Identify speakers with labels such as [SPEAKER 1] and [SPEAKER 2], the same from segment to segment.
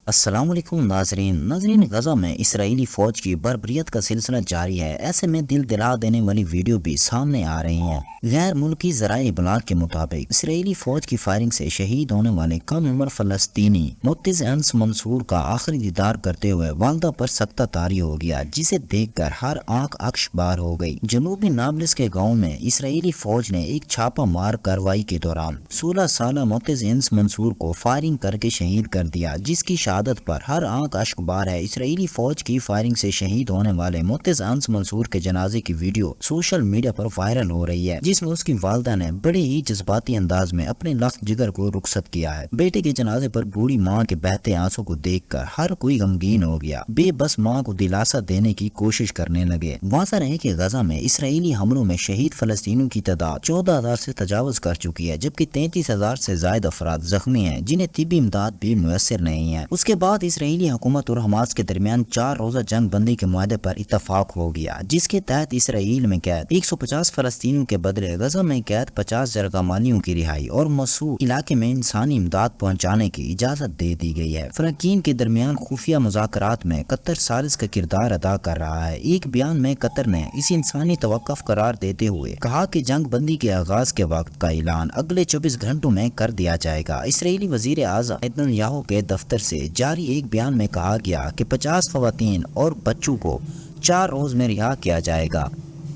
[SPEAKER 1] السلام علیکم ناظرین غزہ میں اسرائیلی فوج کی بربریت کا سلسلہ جاری ہے۔ ایسے میں دل دلا دینے والی ویڈیو بھی سامنے آ رہی ہیں۔ غیر ملکی ذرائع ابلاغ کے مطابق اسرائیلی فوج کی فائرنگ سے شہید ہونے والے کم عمر فلسطینی معتز انس منصور کا آخری دیدار کرتے ہوئے والدہ پر سکتہ طاری ہو گیا، جسے دیکھ کر ہر آنکھ اکش بار ہو گئی۔ جنوبی نابلس کے گاؤں میں اسرائیلی فوج نے ایک چھاپہ مار کارروائی کے دوران 16 سالہ معتز انس منصور کو فائرنگ کر کے شہید کر دیا، جس کی شہادت پر ہر آنکھ اشک بار ہے۔ اسرائیلی فوج کی فائرنگ سے شہید ہونے والے معتز انس منصور کے جنازے کی ویڈیو سوشل میڈیا پر وائرل ہو رہی ہے، جس میں اس کی والدہ نے بڑے ہی جذباتی انداز میں اپنے لخت جگر کو رخصت کیا ہے۔ بیٹے کے جنازے پر بوڑھی ماں کے بہتے آنسوں کو دیکھ کر ہر کوئی غمگین ہو گیا، بے بس ماں کو دلاسا دینے کی کوشش کرنے لگے۔ واضح رہے کہ غزہ میں اسرائیلی حملوں میں شہید فلسطینیوں کی تعداد 14,000 سے تجاوز کر چکی ہے، جبکہ 33,000 سے زائد افراد زخمی ہیں، جنہیں طبی امداد بھی میسر نہیں ہے۔ اس کے بعد اسرائیلی حکومت اور حماس کے درمیان 4 روزہ جنگ بندی کے معاہدے پر اتفاق ہو گیا، جس کے تحت اسرائیل میں قید 150 فلسطینیوں کے بدلے غزہ میں قید 50 جرگہ کی رہائی اور موصول علاقے میں انسانی امداد پہنچانے کی اجازت دے دی گئی ہے۔ فریقین کے درمیان خفیہ مذاکرات میں قطر ثالث کا کردار ادا کر رہا ہے۔ ایک بیان میں قطر نے اسے انسانی توقف قرار دیتے ہوئے کہا کہ جنگ بندی کے آغاز کے وقت کا اعلان اگلے 24 گھنٹوں میں کر دیا جائے گا۔ اسرائیلی وزیر اعظم نیتن یاہو کے دفتر سے جاری ایک بیان میں کہا گیا کہ 50 خواتین اور بچوں کو 4 روز میں رہا کیا جائے گا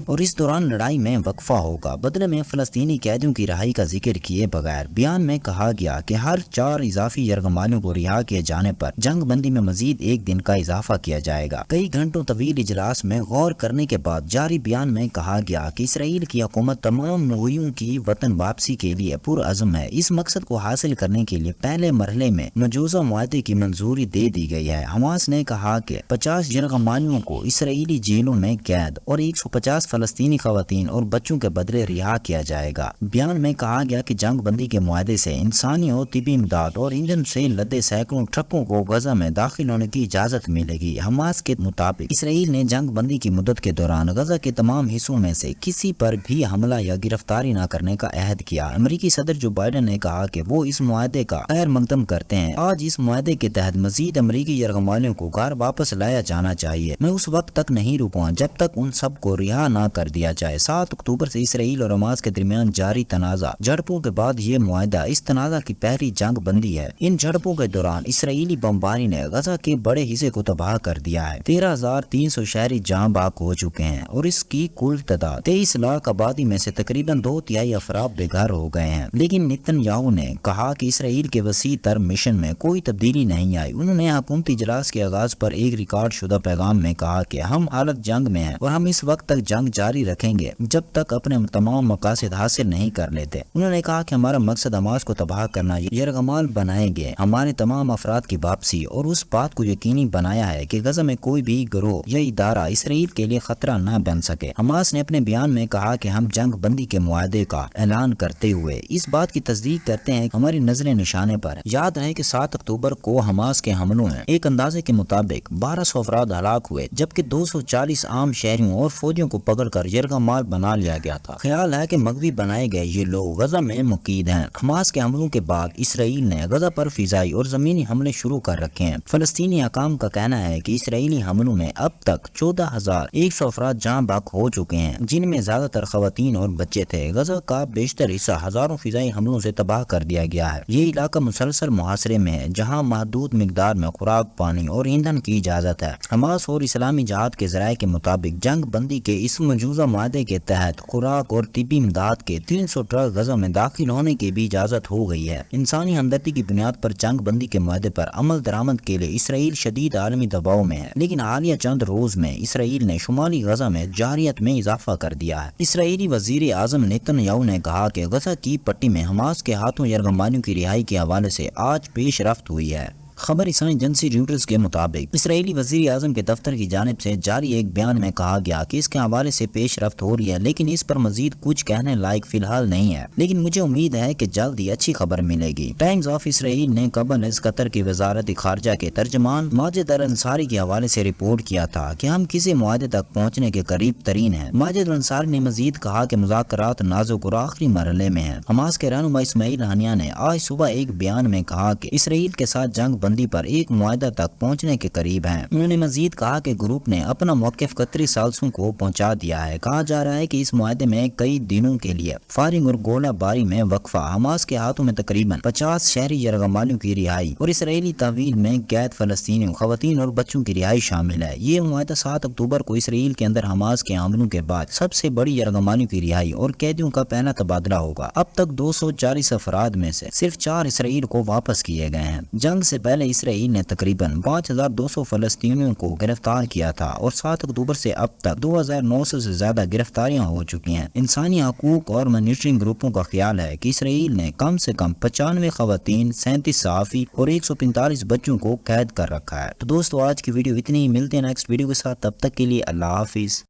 [SPEAKER 1] اور اس دوران لڑائی میں وقفہ ہوگا، بدلے میں فلسطینی قیدیوں کی رہائی کا ذکر کیے بغیر۔ بیان میں کہا گیا کہ ہر 4 اضافی یرغمالیوں کو رہا کیے جانے پر جنگ بندی میں مزید 1 دن کا اضافہ کیا جائے گا۔ کئی گھنٹوں طویل اجلاس میں غور کرنے کے بعد جاری بیان میں کہا گیا کہ اسرائیل کی حکومت تمام نوعیوں کی وطن واپسی کے لیے پرعزم ہے۔ اس مقصد کو حاصل کرنے کے لیے پہلے مرحلے میں مجوزہ معاہدے کی منظوری دے دی گئی ہے۔ حماس نے کہا کہ 50 یرغمالیوں کو اسرائیلی جیلوں میں قید اور 150 فلسطینی خواتین اور بچوں کے بدلے رہا کیا جائے گا۔ بیان میں کہا گیا کہ جنگ بندی کے معاہدے سے انسانی اور طبی امداد اور انجن سے لدے سینکڑوں ٹرکوں کو غزہ میں داخل ہونے کی اجازت ملے گی۔ حماس کے مطابق اسرائیل نے جنگ بندی کی مدت کے دوران غزہ کے تمام حصوں میں سے کسی پر بھی حملہ یا گرفتاری نہ کرنے کا عہد کیا۔ امریکی صدر جو بائیڈن نے کہا کہ وہ اس معاہدے کا خیر مقدم کرتے ہیں۔ آج اس معاہدے کے تحت مزید امریکی یرغمالیوں کو گھر واپس لایا جانا چاہیے۔ میں اس وقت تک نہیں رکوں جب تک ان سب کو رہا نہ کر دیا جائے۔ 7 اکتوبر سے اسرائیل اور حماس کے درمیان جاری تنازع جھڑپوں کے بعد یہ معاہدہ اس تنازع کی پہلی جنگ بندی ہے۔ ان جھڑپوں کے دوران اسرائیلی بمباری نے غزہ کے بڑے حصے کو تباہ کر دیا ہے۔ 13,300 شہری جاں بحق ہو چکے ہیں اور اس کی کل تعداد 23 لاکھ آبادی میں سے تقریباً 2/3 افراد بے گھر ہو گئے ہیں۔ لیکن نیتن یاہو نے کہا کہ اسرائیل کے وسیع تر مشن میں کوئی تبدیلی نہیں آئی۔ انہوں نے حکومتی اجلاس کے آغاز پر ایک ریکارڈ شدہ پیغام میں کہا کہ ہم حالت جنگ میں ہیں اور ہم اس وقت تک جنگ جاری رکھیں گے جب تک اپنے تمام مقاصد حاصل نہیں کر لیتے۔ انہوں نے کہا کہ ہمارا مقصد حماس کو تباہ کرنا، یرغمال بنائیں گے ہمارے تمام افراد کی واپسی اور اس بات کو یقینی بنایا ہے کہ غزہ میں کوئی بھی گروہ یا ادارہ اسرائیل کے لیے خطرہ نہ بن سکے۔ حماس نے اپنے بیان میں کہا کہ ہم جنگ بندی کے معاہدے کا اعلان کرتے ہوئے اس بات کی تصدیق کرتے ہیں کہ ہماری نظریں نشانے پر ہیں۔ یاد رہے کہ 7 اکتوبر کو حماس کے حملوں میں ایک اندازے کے مطابق 1,200 افراد ہلاک ہوئے، جبکہ 240 عام شہریوں اور فوجیوں کو پکڑ کر یرغمال بنا لیا گیا تھا۔ خیال ہے کہ مغوی بنائے گئے یہ لوگ غزہ میں مقید ہیں۔ حماس کے حملوں کے بعد اسرائیل نے غزہ پر فضائی اور زمینی حملے شروع کر رکھے ہیں۔ فلسطینی حکام کا کہنا ہے کہ اسرائیلی حملوں میں اب تک 14,100 افراد جاں بحق ہو چکے ہیں، جن میں زیادہ تر خواتین اور بچے تھے۔ غزہ کا بیشتر حصہ ہزاروں فضائی حملوں سے تباہ کر دیا گیا ہے۔ یہ علاقہ مسلسل محاصرے میں ہے، جہاں محدود مقدار میں خوراک، پانی اور ایندھن کی اجازت ہے۔ حماس اور اسلامی جہاد کے ذرائع کے مطابق جنگ بندی کے اس مجوزہ معاہدے کے تحت خوراک اور طبی امداد کے 300 ٹرک غزہ میں داخل ہونے کی بھی اجازت ہو گئی ہے۔ انسانی ہمدردی کی بنیاد پر جنگ بندی کے معاہدے پر عمل درآمد کے لیے اسرائیل شدید عالمی دباؤ میں ہے، لیکن حالیہ چند روز میں اسرائیل نے شمالی غزہ میں جارحیت میں اضافہ کر دیا ہے۔ اسرائیلی وزیر اعظم نیتن یاہو نے کہا کہ غزہ کی پٹی میں حماس کے ہاتھوں یرغمالیوں کی رہائی کے حوالے سے آج پیش رفت ہوئی ہے۔ خبر رساں ایجنسی رویٹرز کے مطابق اسرائیلی وزیر اعظم کے دفتر کی جانب سے جاری ایک بیان میں کہا گیا کہ اس کے حوالے سے پیش رفت ہو رہی ہے، لیکن اس پر مزید کچھ کہنے لائق فی الحال نہیں ہے، لیکن مجھے امید ہے کہ جلد ہی اچھی خبر ملے گی۔ ٹائمز آف اسرائیل نے قبل از قطر کی وزارت خارجہ کے ترجمان ماجد الانصاری کے حوالے سے رپورٹ کیا تھا کہ ہم کسی معاہدے تک پہنچنے کے قریب ترین ہیں۔ ماجد الانصاری نے مزید کہا کہ مذاکرات نازک اور آخری مرحلے میں ہیں۔ حماس کے رہنما اسماعیل ہانیہ نے آج صبح ایک بیان میں کہا کہ اسرائیل کے ساتھ جنگ بندی بندی پر ایک معاہدہ تک پہنچنے کے قریب ہیں۔ انہوں نے مزید کہا کہ گروپ نے اپنا موقف قطری ثالثوں کو پہنچا دیا ہے۔ کہا جا رہا ہے کہ اس معاہدے میں کئی دنوں کے لیے فائرنگ اور گولہ باری میں وقفہ، حماس کے ہاتھوں میں تقریباً 50 شہری یرغمالیوں کی رہائی اور اسرائیلی تحویل میں قید فلسطینیوں، خواتین اور بچوں کی رہائی شامل ہے۔ یہ معاہدہ 7 اکتوبر کو اسرائیل کے اندر حماس کے حملوں کے بعد سب سے بڑی یرغمالیوں کی رہائی اور قیدیوں کا پہلا تبادلہ ہوگا۔ اب تک 240 افراد میں سے صرف 4 اسرائیل کو واپس کیے گئے ہیں۔ جنگ سے پہلے اسرائیل نے تقریباً 5200 فلسطینیوں کو گرفتار کیا تھا اور 7 اکتوبر سے اب تک 2900 سے زیادہ گرفتاریاں ہو چکی ہیں۔ انسانی حقوق اور مانیٹرنگ گروپوں کا خیال ہے کہ اسرائیل نے کم سے کم 95 خواتین، 37 صحافی اور 145 بچوں کو قید کر رکھا ہے۔ تو دوستو آج کی ویڈیو اتنی ہی، ملتے ہیں نیکسٹ ویڈیو کے ساتھ، تب تک کے لیے اللہ حافظ۔